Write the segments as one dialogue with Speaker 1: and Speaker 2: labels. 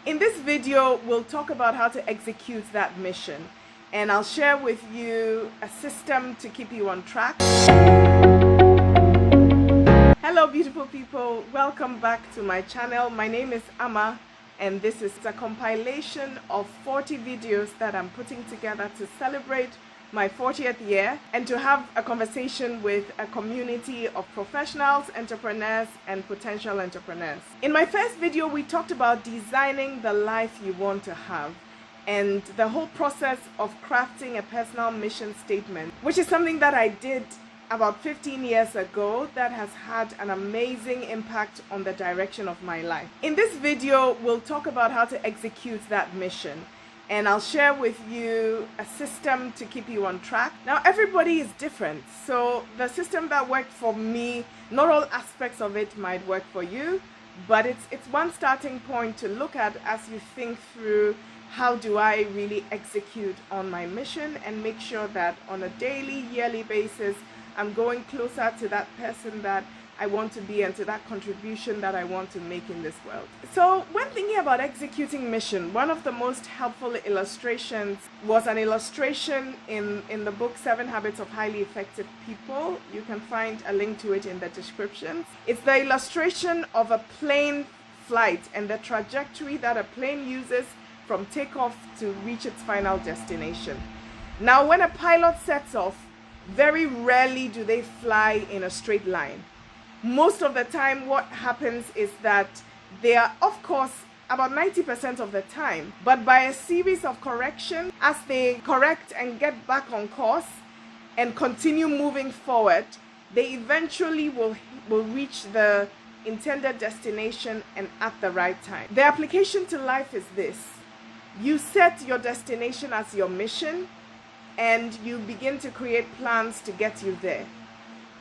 Speaker 1: In this video, we'll talk about how to execute that mission, and I'll share with you a system to keep you on track. Hello beautiful people, welcome back to my channel. My name is Amma, and this is a compilation of 40 videos that I'm putting together to celebrate my 40th year and to have a conversation with a community of professionals, entrepreneurs, and potential entrepreneurs. In my first video, we talked about designing the life you want to have and the whole process of crafting a personal mission statement, which is something that I did about 15 years ago that has had an amazing impact on the direction of my life. In this video, we'll talk about how to execute that mission, and I'll share with you a system to keep you on track. Now, everybody is different, so the system that worked for me, not all aspects of it might work for you, but it's one starting point to look at as you think through how do I really execute on my mission and make sure that on a daily, yearly basis, I'm going closer to that person that I want to be and to that contribution that I want to make in this world. So when thinking about executing mission, one of the most helpful illustrations was an illustration in the book 7 Habits of Highly Effective People. You can find a link to it in the description. It's the illustration of a plane flight and the trajectory that a plane uses from takeoff to reach its final destination. Now, when a pilot sets off, very rarely do they fly in a straight line. Most of the time what happens is that they are off course about 90% of the time, but by a series of corrections, as they correct and get back on course and continue moving forward, they eventually will reach the intended destination and at the right time. The application to life is this: you set your destination as your mission and you begin to create plans to get you there.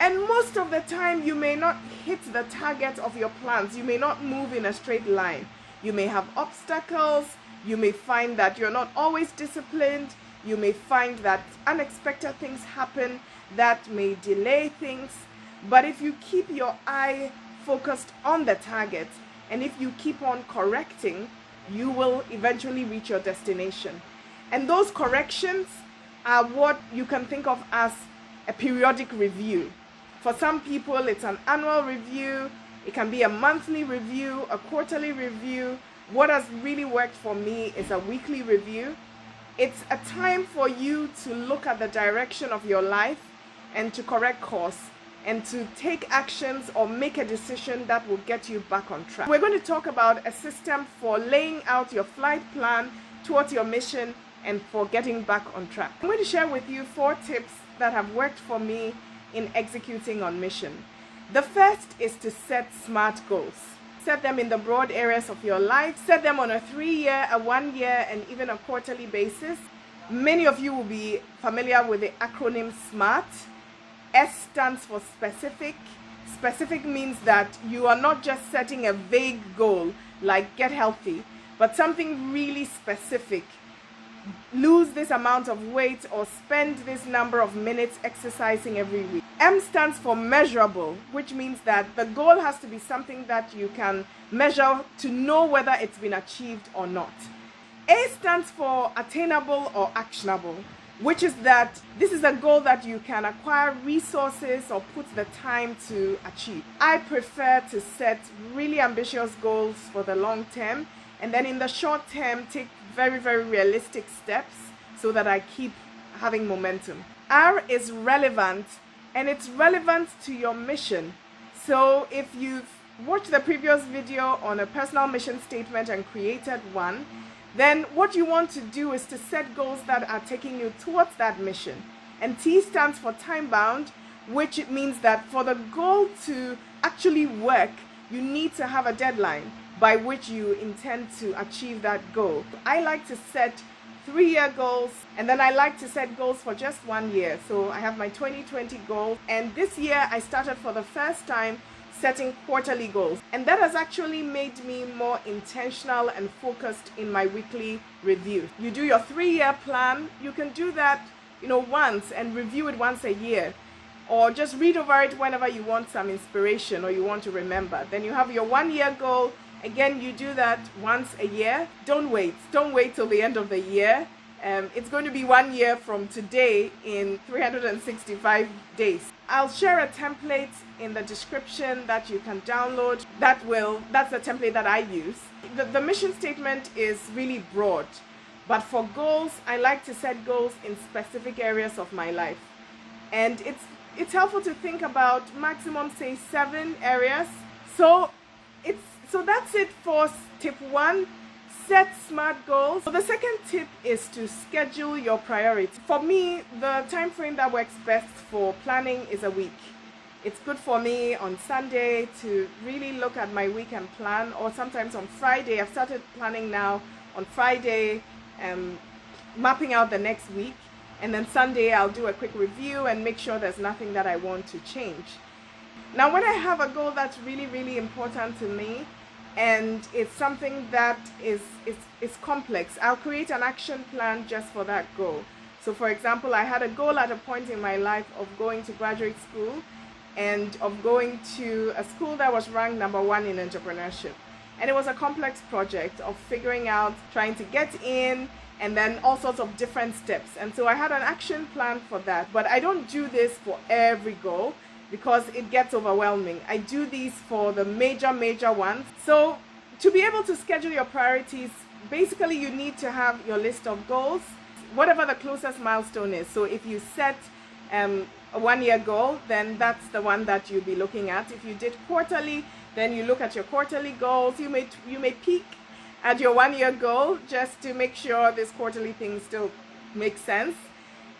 Speaker 1: And most of the time, you may not hit the target of your plans. You may not move in a straight line. You may have obstacles. You may find that you're not always disciplined. You may find that unexpected things happen that may delay things. But if you keep your eye focused on the target, and if you keep on correcting, you will eventually reach your destination. And those corrections are what you can think of as a periodic review. For some people, it's an annual review. It can be a monthly review, a quarterly review. What has really worked for me is a weekly review. It's a time for you to look at the direction of your life and to correct course and to take actions or make a decision that will get you back on track. We're going to talk about a system for laying out your flight plan towards your mission and for getting back on track. I'm going to share with you 4 tips that have worked for me in executing on mission. The first is to set SMART goals. Set them in the broad areas of your life. Set them on a 3-year, a 1-year, and even a quarterly basis. Many of you will be familiar with the acronym SMART. S stands for specific. Specific means that you are not just setting a vague goal like get healthy, but something really specific. Lose this amount of weight or spend this number of minutes exercising every week. M stands for measurable, which means that the goal has to be something that you can measure to know whether it's been achieved or not. A stands for attainable or actionable, which is that this is a goal that you can acquire resources or put the time to achieve. I prefer to set really ambitious goals for the long term, and then in the short term take very, very realistic steps so that I keep having momentum. R is relevant, and it's relevant to your mission. So if you've watched the previous video on a personal mission statement and created one, then what you want to do is to set goals that are taking you towards that mission. And T stands for time bound, which means that for the goal to actually work, you need to have a deadline by which you intend to achieve that goal. I like to set 3-year goals, and then I like to set goals for just 1 year. So I have my 2020 goal, and this year I started for the first time setting quarterly goals, and that has actually made me more intentional and focused in my weekly review. You do your 3-year plan. You can do that once and review it once a year, or just read over it whenever you want some inspiration or you want to remember. Then you have your 1-year goal, Again, you do that once a year. Don't wait till the end of the year. It's going to be 1 year from today in 365 days. I'll share a template in the description that you can download. That's the template that I use. The mission statement is really broad, but for goals, I like to set goals in specific areas of my life. And it's helpful to think about maximum, say, 7 areas. So that's it for tip 1. Set smart goals. So the second tip is to schedule your priorities. For me, the time frame that works best for planning is a week. It's good for me on Sunday to really look at my week and plan, or sometimes on Friday. I've started planning now on Friday, mapping out the next week, and then Sunday I'll do a quick review and make sure there's nothing that I want to change. Now, when I have a goal that's really, really important to me, and it's something that is complex, I'll create an action plan just for that goal. So for example, I had a goal at a point in my life of going to graduate school and of going to a school that was ranked #1 in entrepreneurship. And it was a complex project of figuring out, trying to get in, and then all sorts of different steps. And so I had an action plan for that. But I don't do this for every goal, because it gets overwhelming. I do these for the major ones. So to be able to schedule your priorities, basically you need to have your list of goals, whatever the closest milestone is. So if you set a 1-year goal, then that's the one that you'll be looking at. If you did quarterly, then you look at your quarterly goals. You may peek at your 1-year goal just to make sure this quarterly thing still makes sense.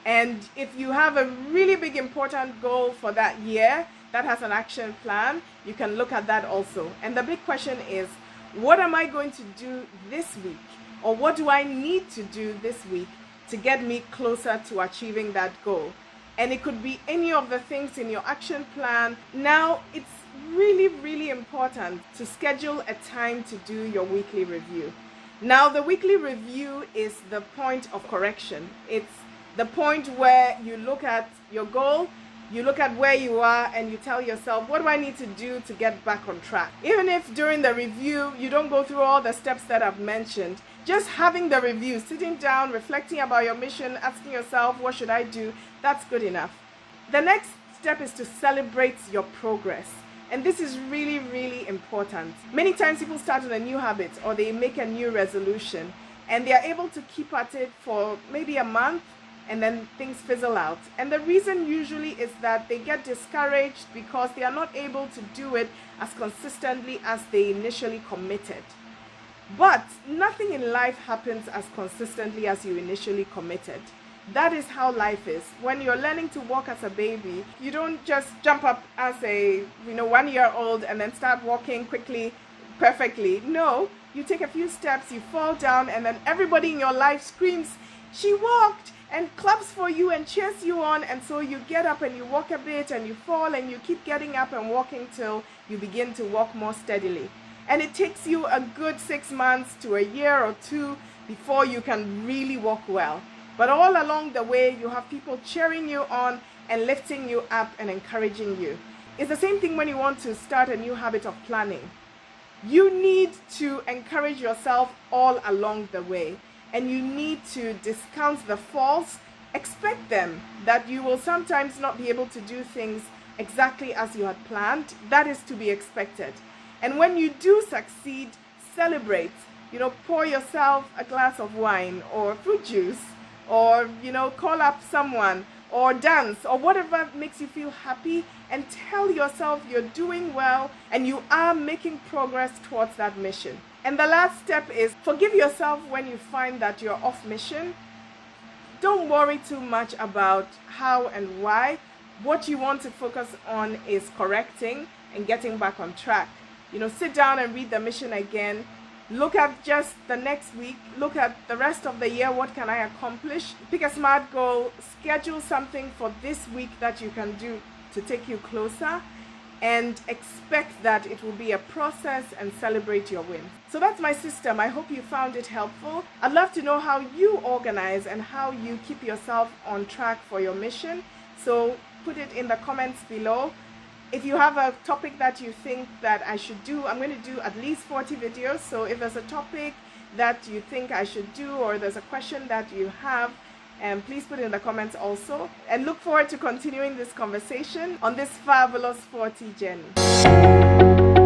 Speaker 1: And if you have a really big important goal for that year that has an action plan, you can look at that also. And the big question is, what am I going to do this week? Or what do I need to do this week to get me closer to achieving that goal? And it could be any of the things in your action plan. Now, it's really, really important to schedule a time to do your weekly review. Now, the weekly review is the point of correction. It's the point where you look at your goal, you look at where you are, and you tell yourself, what do I need to do to get back on track? Even if during the review you don't go through all the steps that I've mentioned, just having the review, sitting down, reflecting about your mission, asking yourself, what should I do? That's good enough. The next step is to celebrate your progress. And this is really, really important. Many times people start on a new habit or they make a new resolution, and they are able to keep at it for maybe a month, and then things fizzle out. And the reason usually is that they get discouraged because they are not able to do it as consistently as they initially committed. But nothing in life happens as consistently as you initially committed. That is how life is. When you're learning to walk as a baby, you don't just jump up as a 1-year-old and then start walking quickly, perfectly. No, you take a few steps, you fall down, and then everybody in your life screams, "She walked!" and claps for you and cheers you on. And so you get up and you walk a bit and you fall and you keep getting up and walking till you begin to walk more steadily. And it takes you a good 6 months to a year or 2 before you can really walk well. But all along the way, you have people cheering you on and lifting you up and encouraging you. It's the same thing when you want to start a new habit of planning. You need to encourage yourself all along the way. And you need to discount the falls, expect them, that you will sometimes not be able to do things exactly as you had planned. That is to be expected. And when you do succeed, celebrate. Pour yourself a glass of wine or fruit juice, or, call up someone, or dance, or whatever makes you feel happy, and tell yourself you're doing well and you are making progress towards that mission. And the last step is forgive yourself when you find that you're off mission. Don't worry too much about how and why. What you want to focus on is correcting and getting back on track. Sit down and read the mission again. Look at just the next week. Look at the rest of the year. What can I accomplish? Pick a smart goal. Schedule something for this week that you can do to take you closer. And expect that it will be a process and celebrate your wins. So that's my system. I hope you found it helpful. I'd love to know how you organize and how you keep yourself on track for your mission. So put it in the comments below. If you have a topic that you think that I should do, I'm going to do at least 40 videos. So if there's a topic that you think I should do, or there's a question that you have, please put it in the comments also. And look forward to continuing this conversation on this fabulous 40 journey.